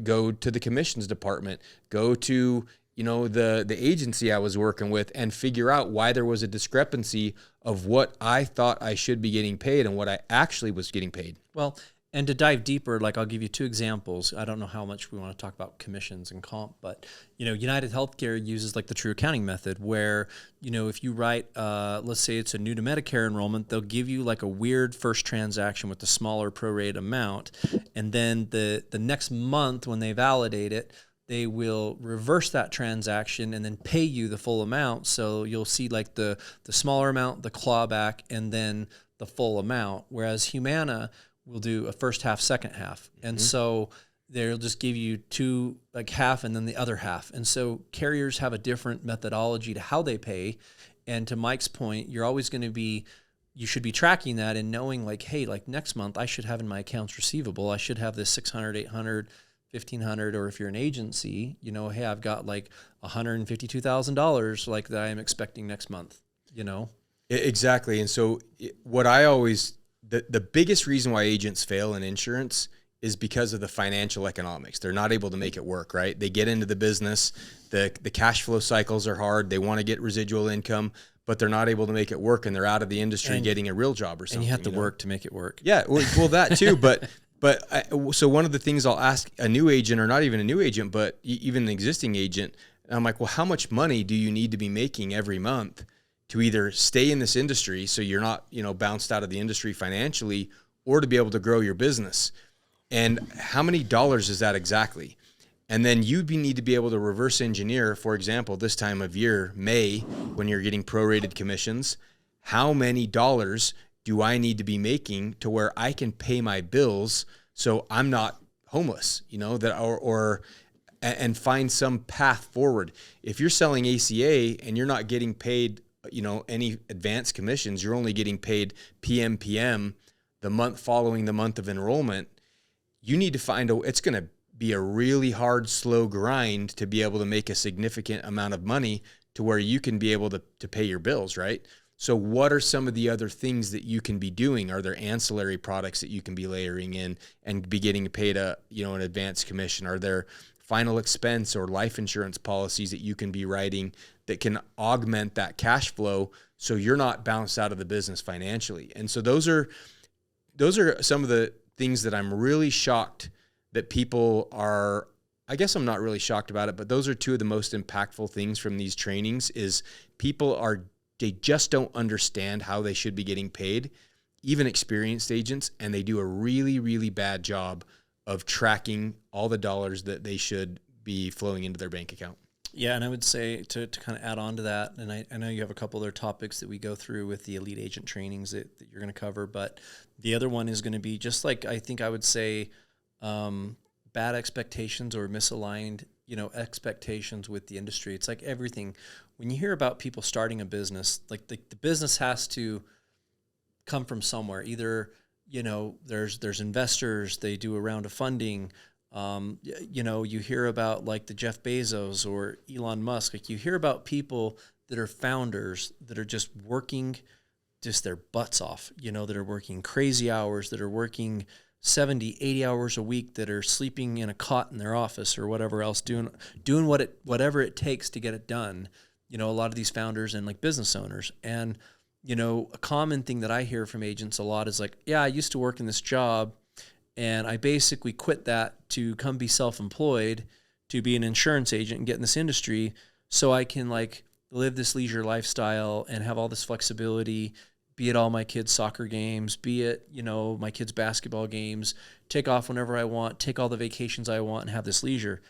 Go to the commissions department, go to, the agency I was working with and figure out why there was a discrepancy of what I thought I should be getting paid and what I actually was getting paid. Well, and to dive deeper, I'll give you 2 examples. I don't know how much we want to talk about commissions and comp, but, United Healthcare uses the true accounting method where, if you write, let's say it's a new to Medicare enrollment, they'll give you a weird first transaction with the smaller prorate amount. And then the next month when they validate it, they will reverse that transaction and then pay you the full amount. So you'll see the smaller amount, the clawback, and then the full amount. Whereas Humana will do a first half, second half. And so they'll just give you 2, half and then the other half. And so carriers have a different methodology to how they pay. And to Mike's point, you're always going to be, you should be tracking that and knowing hey, next month I should have in my accounts receivable, I should have this $600, $800, $1,500, or if you're an agency, hey, I've got $152,000 that I am expecting next month, Exactly. And so what I always, the biggest reason why agents fail in insurance is because of the financial economics. They're not able to make it work, right? They get into the business, the cash flow cycles are hard. They want to get residual income, but they're not able to make it work, and they're out of the industry getting a real job or something. And you have to work to make it work. Yeah, well that too. So one of the things I'll ask a new agent, or not even a new agent, but even an existing agent, I'm like, well, how much money do you need to be making every month to either stay in this industry so you're not, bounced out of the industry financially, or to be able to grow your business? And how many dollars is that exactly? And then you need to be able to reverse engineer, for example, this time of year, May, when you're getting prorated commissions, how many dollars do I need to be making to where I can pay my bills so I'm not homeless, and find some path forward. If you're selling ACA and you're not getting paid any advanced commissions, you're only getting paid PMPM the month following the month of enrollment, you need to find it's going to be a really hard, slow grind to be able to make a significant amount of money to where you can be able to pay your bills, right? So what are some of the other things that you can be doing? Are there ancillary products that you can be layering in and be getting paid an advance commission? Are there final expense or life insurance policies that you can be writing that can augment that cash flow so you're not bounced out of the business financially? And so those are some of the things that I'm really shocked that people are, I guess I'm not really shocked about it, but those are two of the most impactful things from these trainings is they just don't understand how they should be getting paid, even experienced agents, and they do a really, really bad job of tracking all the dollars that they should be flowing into their bank account. Yeah, and I would say to kind of add on to that, and I know you have a couple other topics that we go through with the elite agent trainings that you're going to cover, but the other one is going to be just like I think I would say bad expectations or misaligned, expectations with the industry. It's like everything. When you hear about people starting a business, like the business has to come from somewhere. Either, there's investors, they do a round of funding. You hear about like the Jeff Bezos or Elon Musk. Like you hear about people that are founders that are just working just their butts off, that are working crazy hours, that are working 70, 80 hours a week, that are sleeping in a cot in their office or whatever else, doing whatever it takes to get it done. A lot of these founders and like business owners. And, a common thing that I hear from agents a lot is like, yeah, I used to work in this job and I basically quit that to come be self-employed, to be an insurance agent and get in this industry so I can like live this leisure lifestyle and have all this flexibility, be it all my kids' soccer games, be it, my kids' basketball games, take off whenever I want, take all the vacations I want and have this leisure.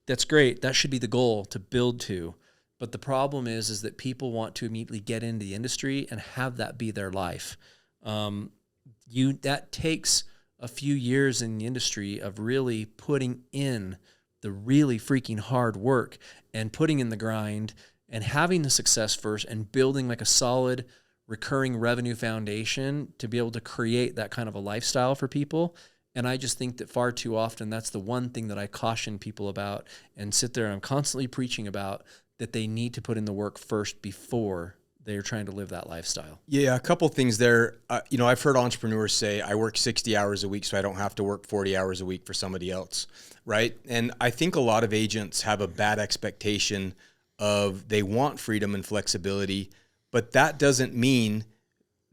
That's great. That should be the goal to build to. But the problem is that people want to immediately get into the industry and have that be their life. That takes a few years in the industry of really putting in the really freaking hard work and putting in the grind and having the success first and building like a solid recurring revenue foundation to be able to create that kind of a lifestyle for people. And I just think that far too often, that's the one thing that I caution people about and sit there and I'm constantly preaching about, that they need to put in the work first before they're trying to live that lifestyle. Yeah, a couple things there. I've heard entrepreneurs say, I work 60 hours a week so I don't have to work 40 hours a week for somebody else, right? And I think a lot of agents have a bad expectation of they want freedom and flexibility, but that doesn't mean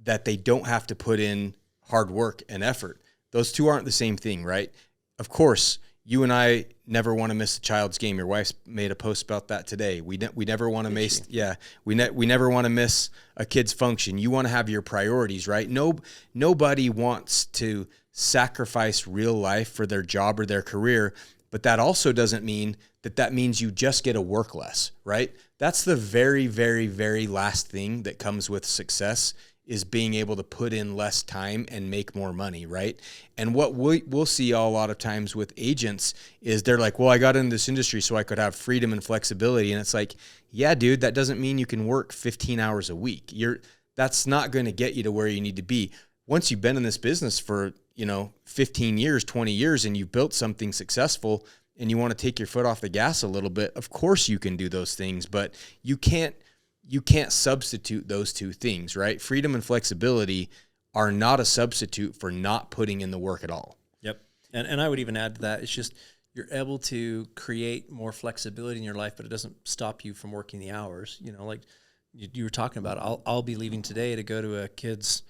that they don't have to put in hard work and effort. Those two aren't the same thing, right? Of course, you and I never want to miss a child's game. Your wife's made a post about that today. We never want to miss. Yeah, we never want to miss a kid's function. You want to have your priorities, right? Nobody wants to sacrifice real life for their job or their career, but that also doesn't mean that means you just get to work less, right? That's the very, very, very last thing that comes with success, is being able to put in less time and make more money, right? And what we'll see a lot of times with agents is they're like, well, I got into this industry so I could have freedom and flexibility. And it's like, yeah, dude, that doesn't mean you can work 15 hours a week. That's not going to get you to where you need to be. Once you've been in this business for, 15 years, 20 years, and you've built something successful and you want to take your foot off the gas a little bit, of course you can do those things, but you can't substitute those two things, right? Freedom and flexibility are not a substitute for not putting in the work at all. Yep. And I would even add to that, it's just you're able to create more flexibility in your life, but it doesn't stop you from working the hours. Like you were talking about, I'll be leaving today to go to a kid's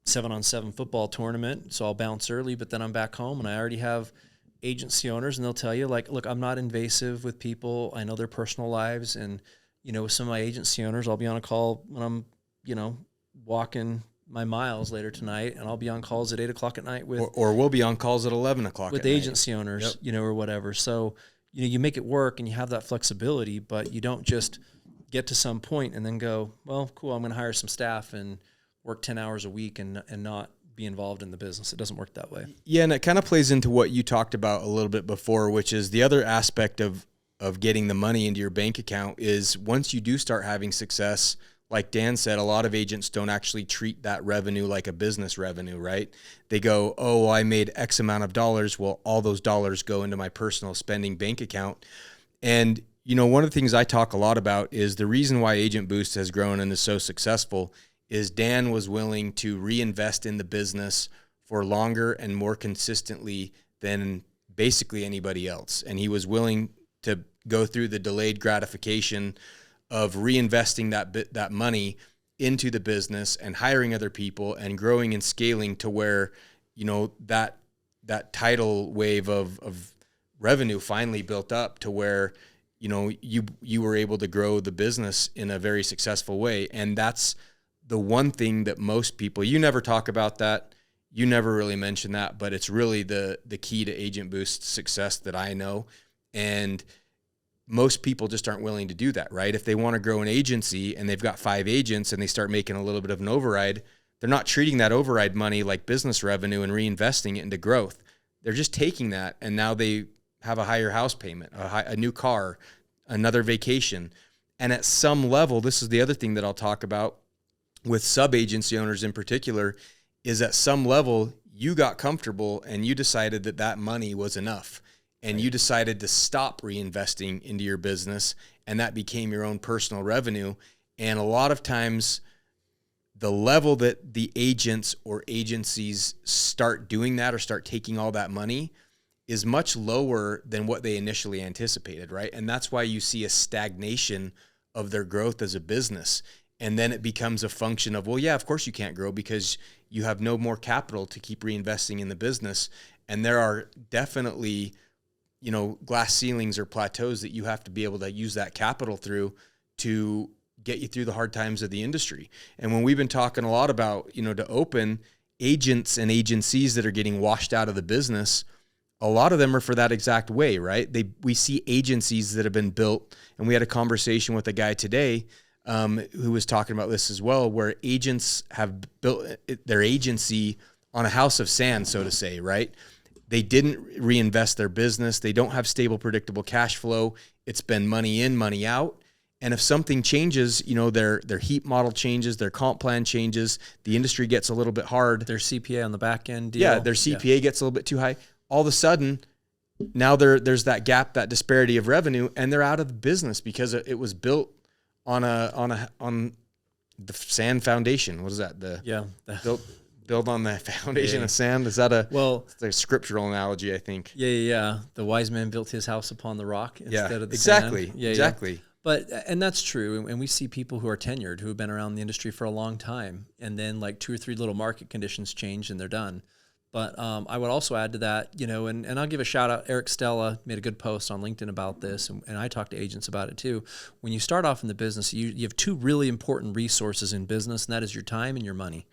7-on-7 football tournament, so I'll bounce early, but then I'm back home and I already have agency owners and they'll tell you like, look, I'm not invasive with people. I know their personal lives, and with some of my agency owners, I'll be on a call when I'm, walking my miles later tonight, and I'll be on calls at 8:00 at night with, or we'll be on calls at 11:00 with agency owners, yep. Or whatever. So, you make it work and you have that flexibility, but you don't just get to some point and then go, well, cool, I'm going to hire some staff and work 10 hours a week and not be involved in the business. It doesn't work that way. Yeah. And it kind of plays into what you talked about a little bit before, which is the other aspect of getting the money into your bank account is once you do start having success, like Dan said, a lot of agents don't actually treat that revenue like a business revenue, right? They go, oh, I made X amount of dollars. Well, all those dollars go into my personal spending bank account. And, one of the things I talk a lot about is the reason why Agent Boost has grown and is so successful is Dan was willing to reinvest in the business for longer and more consistently than basically anybody else. And he was willing to go through the delayed gratification of reinvesting that money into the business and hiring other people and growing and scaling to where, that tidal wave of revenue finally built up to where, you were able to grow the business in a very successful way. And that's the one thing that most people, you never talk about that. You never really mention that, but it's really the key to Agent Boost's success that I know. And most people just aren't willing to do that, right? If they want to grow an agency and they've got 5 agents and they start making a little bit of an override, they're not treating that override money like business revenue and reinvesting it into growth. They're just taking that, and now they have a higher house payment, a new car, another vacation. And at some level, this is the other thing that I'll talk about with sub-agency owners in particular, is at some level, you got comfortable and you decided that money was enough. And you decided to stop reinvesting into your business, and that became your own personal revenue. And a lot of times, the level that the agents or agencies start doing that or start taking all that money is much lower than what they initially anticipated, right? And that's why you see a stagnation of their growth as a business. And then it becomes a function of, well, yeah, of course you can't grow because you have no more capital to keep reinvesting in the business. And there are definitely glass ceilings or plateaus that you have to be able to use that capital through to get you through the hard times of the industry. And when we've been talking a lot about, to open agents and agencies that are getting washed out of the business, a lot of them are for that exact way, right? We see agencies that have been built, and we had a conversation with a guy today who was talking about this as well, where agents have built their agency on a house of sand, so to say, right? They didn't reinvest their business. They don't have stable, predictable cash flow. It's been money in, money out. And if something changes, their HEAP model changes, their comp plan changes, the industry gets a little bit hard. Their CPA on the back end deal. Yeah, their CPA gets a little bit too high. All of a sudden, now there's that gap, that disparity of revenue, and they're out of the business because it was built on the sand foundation. What is that? Build on the foundation of sand. Is that it's a scriptural analogy, I think. Yeah. The wise man built his house upon the rock instead of the exactly. sand. Exactly. But, and that's true. And we see people who are tenured, who have been around the industry for a long time, and then like 2 or 3 little market conditions change and they're done. But I would also add to that, and I'll give a shout out. Eric Stella made a good post on LinkedIn about this, and I talk to agents about it too. When you start off in the business, you have 2 really important resources in business, and that is your time and your money.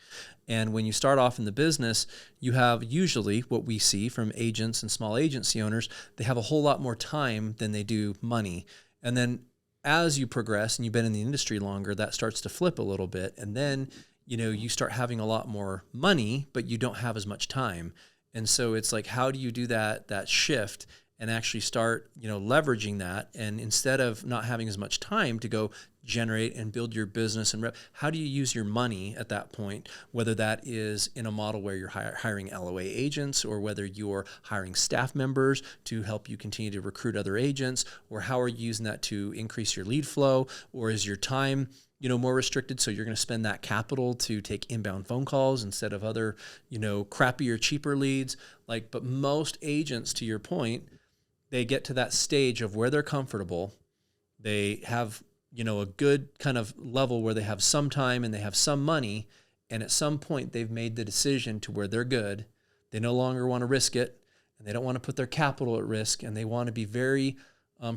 And when you start off in the business, you have usually what we see from agents and small agency owners, they have a whole lot more time than they do money. And then as you progress and you've been in the industry longer, that starts to flip a little bit. And then you start having a lot more money, but you don't have as much time. And so it's like, how do you do that shift and actually start, leveraging that? And instead of not having as much time to go generate and build your business and how do you use your money at that point, whether that is in a model where you're hiring LOA agents, or whether you're hiring staff members to help you continue to recruit other agents, or how are you using that to increase your lead flow, or is your time more restricted, so you're going to spend that capital to take inbound phone calls instead of other, crappier, cheaper leads. But most agents, to your point, they get to that stage of where they're comfortable. They have, a good kind of level where they have some time and they have some money, and at some point they've made the decision to where they're good. They no longer want to risk it, and they don't want to put their capital at risk, and they want to be very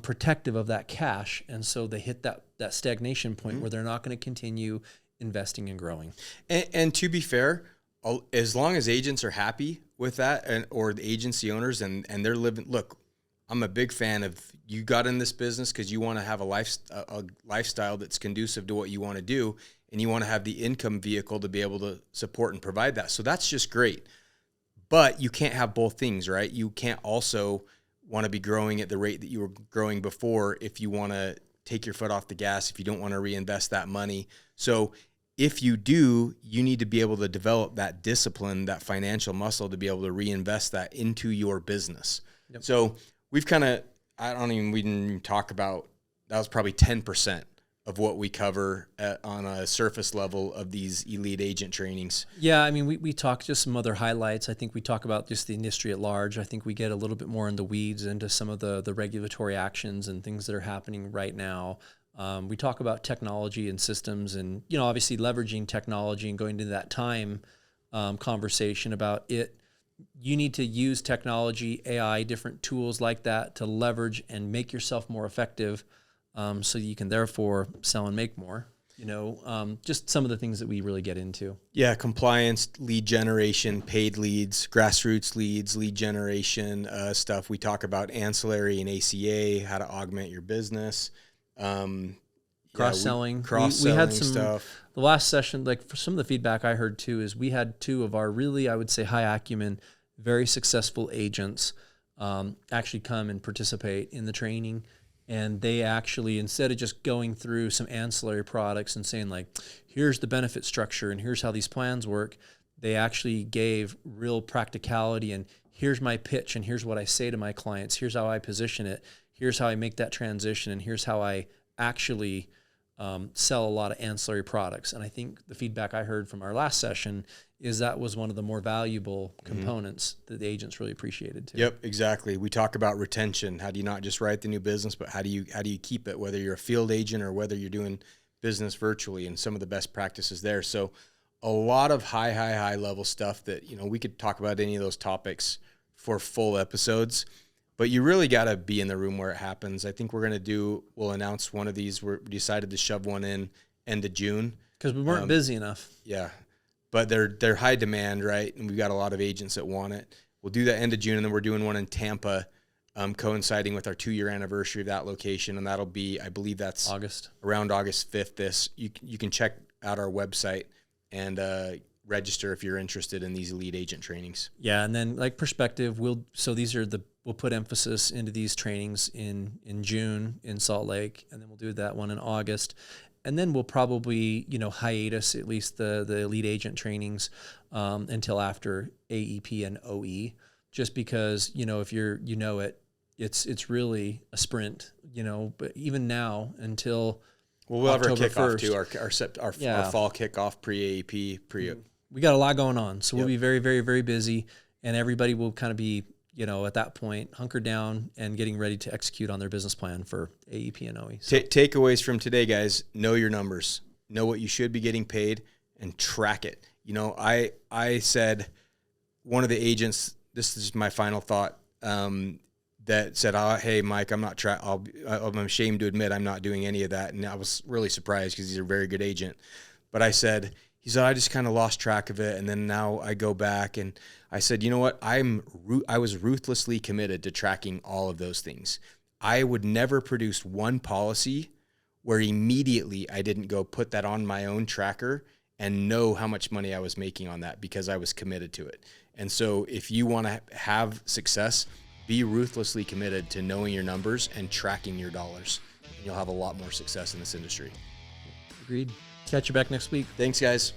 protective of that cash. And so they hit that stagnation point where they're not going to continue investing and growing. And to be fair, as long as agents are happy with that, or the agency owners, and they're living, look, I'm a big fan of, you got in this business because you want to have a lifestyle that's conducive to what you want to do, and you want to have the income vehicle to be able to support and provide that. So that's just great. But you can't have both things, right? You can't also want to be growing at the rate that you were growing before if you want to take your foot off the gas, if you don't want to reinvest that money. So if you do, you need to be able to develop that discipline, that financial muscle to be able to reinvest that into your business. Yep. So we've kind of, we didn't even talk about, that was probably 10% of what we cover on a surface level of these elite agent trainings. Yeah, I mean, we talk just some other highlights. I think we talk about just the industry at large. I think we get a little bit more in the weeds into some of the regulatory actions and things that are happening right now. We talk about technology and systems and, obviously leveraging technology and going into that time conversation about it. You need to use technology, AI, different tools like that to leverage and make yourself more effective. So you can therefore sell and make more, just some of the things that we really get into. Yeah, compliance, lead generation, paid leads, grassroots leads, lead generation stuff. We talk about ancillary and ACA, how to augment your business. Cross-selling. We had some stuff. The last session, like for some of the feedback I heard too, is we had two of our really, I would say, high acumen, very successful agents actually come and participate in the training. And they actually, instead of just going through some ancillary products and saying like, here's the benefit structure and here's how these plans work, they actually gave real practicality and here's my pitch and here's what I say to my clients, here's how I position it, here's how I make that transition, and here's how I actually sell a lot of ancillary products. And I think the feedback I heard from our last session is that was one of the more valuable components that the agents really appreciated too. Yep, exactly. We talk about retention. How do you not just write the new business, but how do you keep it, whether you're a field agent or whether you're doing business virtually, and some of the best practices there. So a lot of high level stuff that, we could talk about any of those topics for full episodes, but you really got to be in the room where it happens. I think we'll announce one of these. We decided to shove one in end of June. Because we weren't busy enough. Yeah. But they're high demand, right? And we've got a lot of agents that want it. We'll do that end of June, and then we're doing one in Tampa, coinciding with our 2-year anniversary of that location, and that'll be, I believe that's around August 5th. You can check out our website and register if you're interested in these elite agent trainings. Yeah, and then like perspective, we'll put emphasis into these trainings in June in Salt Lake, and then we'll do that one in August. And then we'll probably, hiatus at least the elite agent trainings until after AEP and OE, just because, if it's really a sprint, but even now until we'll have our kickoff 1st, too, our fall kickoff pre-AEP. We got a lot going on. So we'll be very, very, very busy, and everybody will kind of be, at that point, hunkered down and getting ready to execute on their business plan for AEP and OE. So. Takeaways from today, guys: know your numbers, know what you should be getting paid, and track it. I said, one of the agents, this is my final thought, that said, "Hey, Mike, I'm ashamed to admit I'm not doing any of that," and I was really surprised because he's a very good agent. But I said, he said, I just kind of lost track of it, and then now I go back, and I said, you know what? I was ruthlessly committed to tracking all of those things. I would never produce one policy where immediately I didn't go put that on my own tracker and know how much money I was making on that, because I was committed to it. And so if you want to have success, be ruthlessly committed to knowing your numbers and tracking your dollars. And you'll have a lot more success in this industry. Agreed. Catch you back next week. Thanks, guys.